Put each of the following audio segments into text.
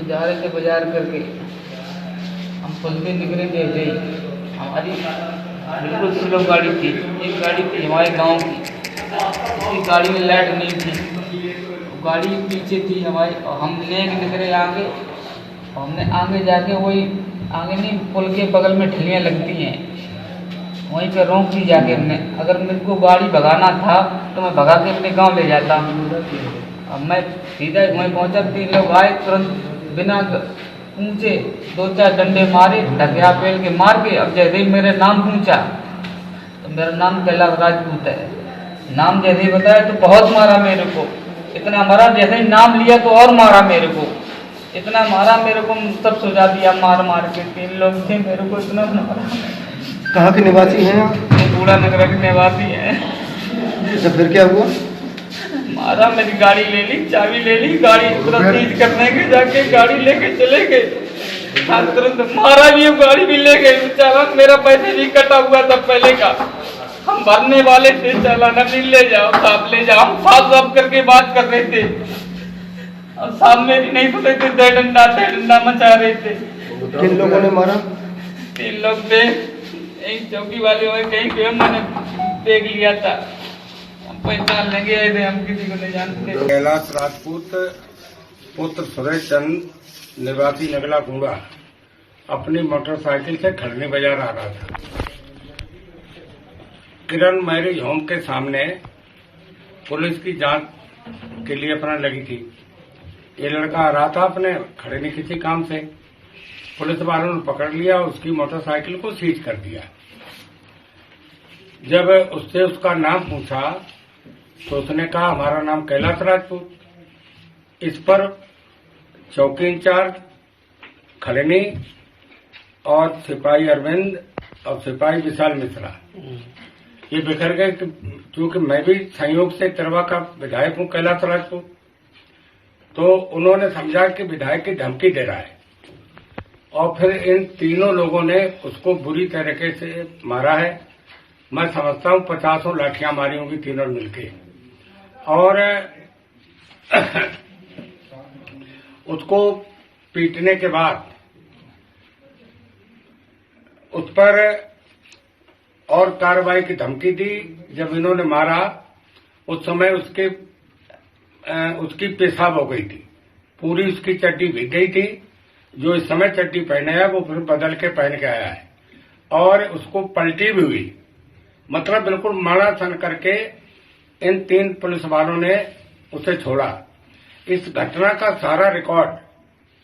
तो जा रहे थे बाजार करके, हम पुल पे निकले थे, हमारी बिल्कुल स्लो गाड़ी थी, एक गाड़ी थी हमारे गांव की, इसकी गाड़ी में लाइट नहीं थी, गाड़ी पीछे थी हमारी, और हम लेके निकले आगे, और हमने आगे जाके वही आगे नहीं पुल के बगल में ठेलियाँ लगती हैं, वहीं पर रोक दी जाके हमने। अगर मेरे को गाड़ी भगाना था तो मैं भगा के अपने गांव ले जाता। अब मैं सीधा वहीं पहुंचा, 3 लोग आए तुरंत बिना पूछे 2-4 डंडे मारे, ढकिया पेल के मार के। अब जैसे ही मेरे नाम पूछा तो मेरा नाम कैलाश राजपूत है, नाम जैसे ही बताया तो बहुत मारा मेरे को, इतना मारा, जैसे ही नाम लिया तो और मारा मेरे को, इतना मारा मेरे को, सब सुझा दिया मार मार के। 3 लोग थे, मेरे को इतना मारा। कहाँ के निवासी हैं आप? बूढ़ा नगर के निवासी हैं। अच्छा, फिर क्या हुआ? मारा, मेरी गाड़ी ले ली, चाबी ले ली, गाड़ी तुरंत सीज करने के जाके गाड़ी लेके चले गए, तुरंत मारा भी, गाड़ी भी ले गए। चालान मेरा पैसे भी कटा हुआ था पहले का, हम भरने वाले थे, चालान अभी ले जाओ साहब, ले जाओ। हम साफ साफ करके बात कर रहे थे, और साहब मेरी नहीं सुन रहे थे, दे डंडा मचा रहे थे। किन लोगों ने मारा? 3 लोग थे, एक चौकी वाले हुए, कहीं पे मैंने देख लिया था, हम पहचान लेंगे, ऐसे हम किसी को नहीं जानते। कैलाश राजपूत पुत्र सुरेश चंद निवासी नगला कुंडा अपनी मोटरसाइकिल से खड़ने बाजार आ रहा था। किरण मैरिज होम के सामने पुलिस की जांच के लिए अपना लगी थी। ये लड़का आ रहा था अपने खड़े नहीं किसी काम से, पुलिस वालों ने पकड़ लिया और उसकी मोटरसाइकिल को सीज कर दिया। जब उससे उसका नाम पूछा तो उसने कहा हमारा नाम कैलाश राजपूत। इस पर चौकी इंचार्ज खलनी और सिपाही अरविंद और सिपाही विशाल मिश्रा ये बिखर गए, क्योंकि मैं भी संयोग से तिरवा का विधायक हूं कैलाश राजपूत, तो उन्होंने समझा कि विधायक की धमकी दे रहा है, और फिर इन तीनों लोगों ने उसको बुरी तरीके से मारा है। मैं समझता हूं 50 लाठियां मारी होंगी तीनों मिलके, और उसको पीटने के बाद उस पर और कार्रवाई की धमकी दी। जब इन्होंने मारा उस समय उसकी पेशाब हो गई थी, पूरी उसकी चड्डी भीग गई थी। जो इस समय चड्डी पहने है वो फिर बदल के पहन के आया है, और उसको पलटी भी हुई, मतलब बिल्कुल माड़ा सन करके इन 3 पुलिस वालों ने उसे छोड़ा। इस घटना का सारा रिकॉर्ड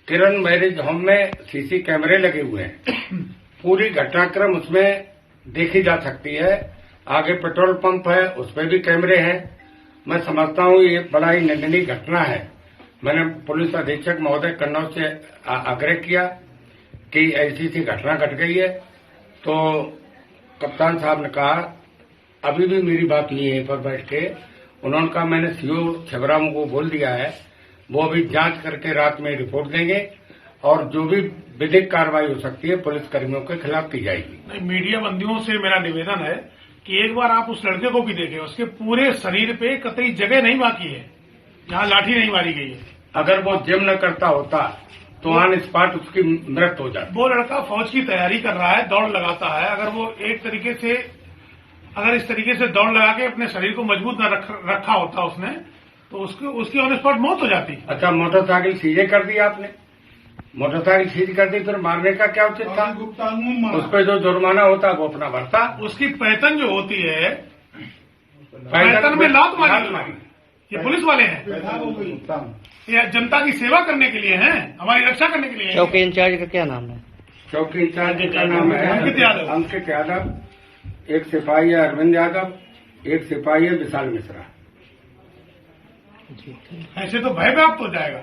किरण मैरिज होम में सीसी कैमरे लगे हुए हैं, पूरी घटनाक्रम उसमें देखी जा सकती है। आगे पेट्रोल पंप है, उस पर भी कैमरे हैं। मैं समझता हूं ये बड़ा ही निंदनीय घटना है। मैंने पुलिस अधीक्षक महोदय कन्नौज से आग्रह किया कि ऐसी सी घटना घट गई है, तो कप्तान साहब ने कहा, अभी भी मेरी बात नहीं है पर बैठ के, उन्होंने कहा मैंने सीओ छबराम को बोल दिया है, वो अभी जांच करके रात में रिपोर्ट देंगे, और जो भी विधिक कार्रवाई हो सकती है पुलिस कर्मियों के खिलाफ की जाएगी। मीडिया बंदियों से मेरा निवेदन है कि एक बार आप उस लड़के को भी देखें, उसके पूरे शरीर पे कतई जगह नहीं बाकी है जहां लाठी नहीं मारी गई है। अगर वो जिम न करता होता तो ऑन स्पॉट उसकी मृत्यु हो जाती। वो लड़का फौज की तैयारी कर रहा है, दौड़ लगाता है, अगर वो एक तरीके से इस तरीके से दौड़ लगा के अपने शरीर को मजबूत न रखा होता उसने, तो उसकी ऑन स्पॉट मौत हो जाती। अच्छा, मोटरसाइकिल सीधे कर दी आपने, मोटरसाइकिल सीज कर दी, फिर मारने का क्या उचित था? उस पर जो जुर्माना होता है वो अपना भरता। उसकी पैतन जो होती है, पैतन में लात मारी, ये पुलिस वाले हैं, ये जनता की सेवा करने के लिए हैं, हमारी रक्षा करने के लिए। चौकी इंचार्ज का क्या नाम है? चौकी इंचार्ज का नाम है अंकित यादव, एक सिपाही है अरविंद यादव, एक सिपाही है विशाल मिश्रा। ऐसे तो भय व्याप्त हो जाएगा।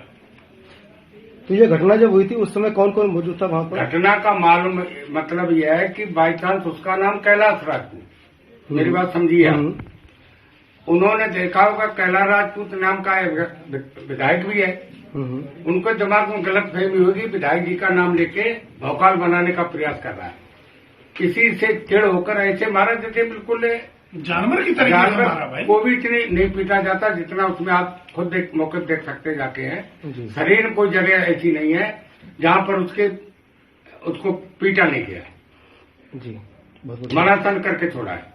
तो ये घटना जब हुई थी उस समय कौन कौन मौजूद था वहां पर? घटना का मालूम मतलब यह है कि बाई चांस उसका नाम कैलाश राजपूत, मेरी बात समझिए आप, उन्होंने देखा होगा कैलाश राजपूत नाम का विधायक भी है, उनके दिमाग में गलत फहमी होगी, विधायक जी का नाम लेके भौकाल बनाने का प्रयास कर रहा है। किसी से चिढ़ होकर ऐसे मारा जैसे बिल्कुल जानवर की तरीके से मारा भाई। को भी इतनी नहीं पीटा जाता जितना उसमें आप खुद मौके देख सकते जाके हैं। शरीर कोई जगह ऐसी नहीं है जहां पर उसको पीटा नहीं गया, जी बहुत मरासन करके छोड़ा है।